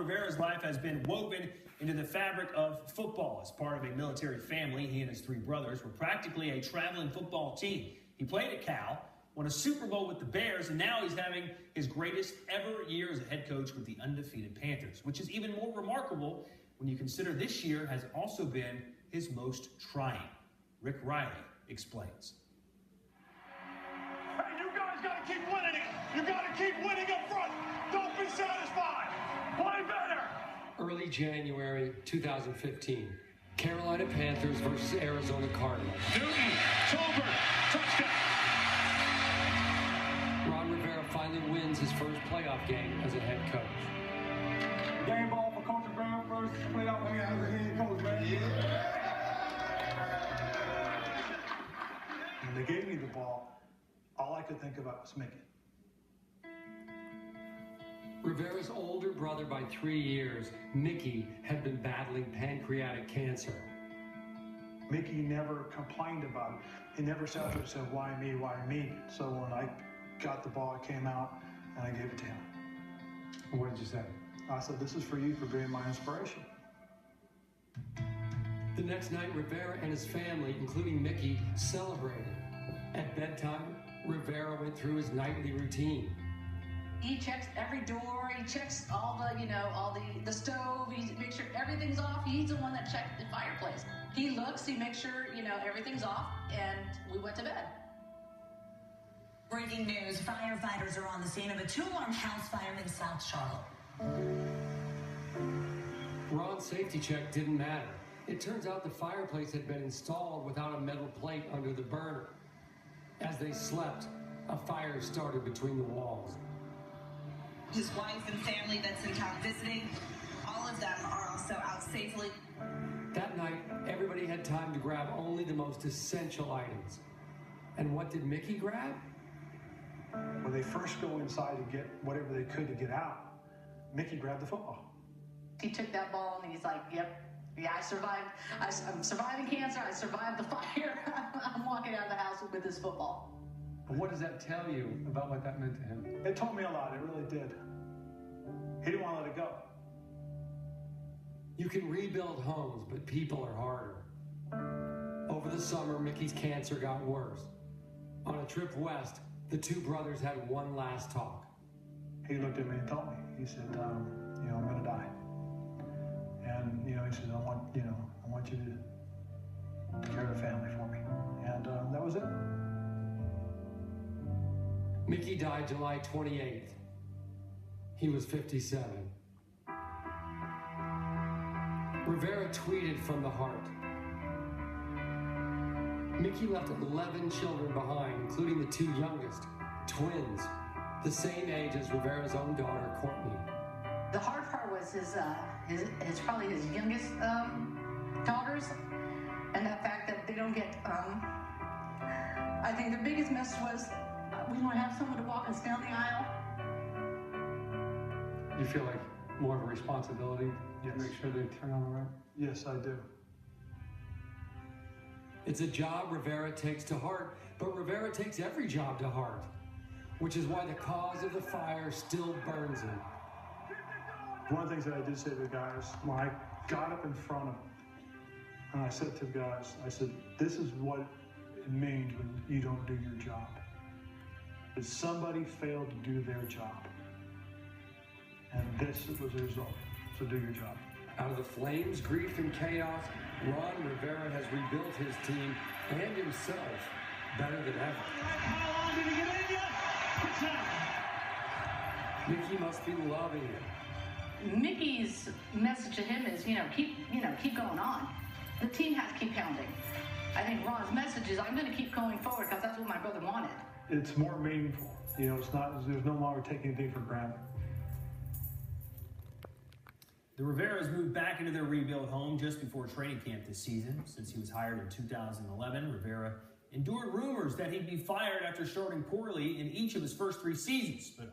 Rivera's life has been woven into the fabric of football. As part of a military family, he and his three brothers were practically a traveling football team. He played at Cal, won a Super Bowl with the Bears, and now he's having his greatest ever year as a head coach with the undefeated Panthers, which is even more remarkable when you consider this year has also been his most trying. Rick Riley explains. Hey, you guys got to keep winning it. You got to keep winning up front. Don't be satisfied. Play better. Early January 2015, Carolina Panthers versus Arizona Cardinals. Newton, Tolbert, touchdown. Ron Rivera finally wins his first playoff game as a head coach. Game ball for Coach Brown first playoff game as a head coach, man. Yeah. When they gave me the ball, all I could think about was Mickey. Rivera's older brother by 3 years, Mickey, had been battling pancreatic cancer. Mickey never complained about it. He never sat there and said, why me, why me? So when I got the ball, it came out, and I gave it to him. What did you say? I said, this is for you for being my inspiration. The next night, Rivera and his family, including Mickey, celebrated. At bedtime, Rivera went through his nightly routine. He checks every door, he checks all the stove, he makes sure everything's off. He's the one that checked the fireplace. He looks, he makes sure, everything's off, and we went to bed. Breaking news, firefighters are on the scene of a two-alarm house fire in South Charlotte. Ron's safety check didn't matter. It turns out the fireplace had been installed without a metal plate under the burner. As they slept, a fire started between the walls. His wife and family that's in town visiting, all of them are also out safely. That night, everybody had time to grab only the most essential items. And what did Mickey grab? When they first go inside to get whatever they could to get out, Mickey grabbed the football. He took that ball and he's like, yep, yeah, I survived. I'm surviving cancer. I survived the fire. I'm walking out of the house with this football. But what does that tell you about what that meant to him? It told me a lot, it really did. He didn't want to let it go. You can rebuild homes, but people are harder. Over the summer, Mickey's cancer got worse. On a trip west, the two brothers had one last talk. He looked at me and told me, he said, I'm going to die. And, he said, I want you to take care of the family for me. And that was it. Mickey died July 28th. He was 57. Rivera tweeted from the heart. Mickey left 11 children behind, including the two youngest, twins, the same age as Rivera's own daughter, Courtney. The hard part was his probably his youngest daughters, and the fact that they don't get. I think the biggest message was we don't have someone to walk us down the aisle. You feel like more of a responsibility Yes. to make sure they turn on the right? Yes, I do. It's a job Rivera takes to heart, but Rivera takes every job to heart, which is why the cause of the fire still burns him. One of the things that I did say to the guys, when I got up in front of them, and I said to the guys, I said, this is what it means when you don't do your job. That somebody failed to do their job. And this was the result. So do your job. Out of the flames, grief, and chaos, Ron Rivera has rebuilt his team and himself better than ever. How long did he get in yet? Mickey must be loving it. Mickey's message to him is, keep going on. The team has to keep pounding. I think Ron's message is, I'm going to keep going forward because that's what my brother wanted. It's more meaningful. It's not, there's no longer taking anything for granted. The Riveras moved back into their rebuilt home just before training camp this season. Since he was hired in 2011, Rivera endured rumors that he'd be fired after starting poorly in each of his first 3 seasons. But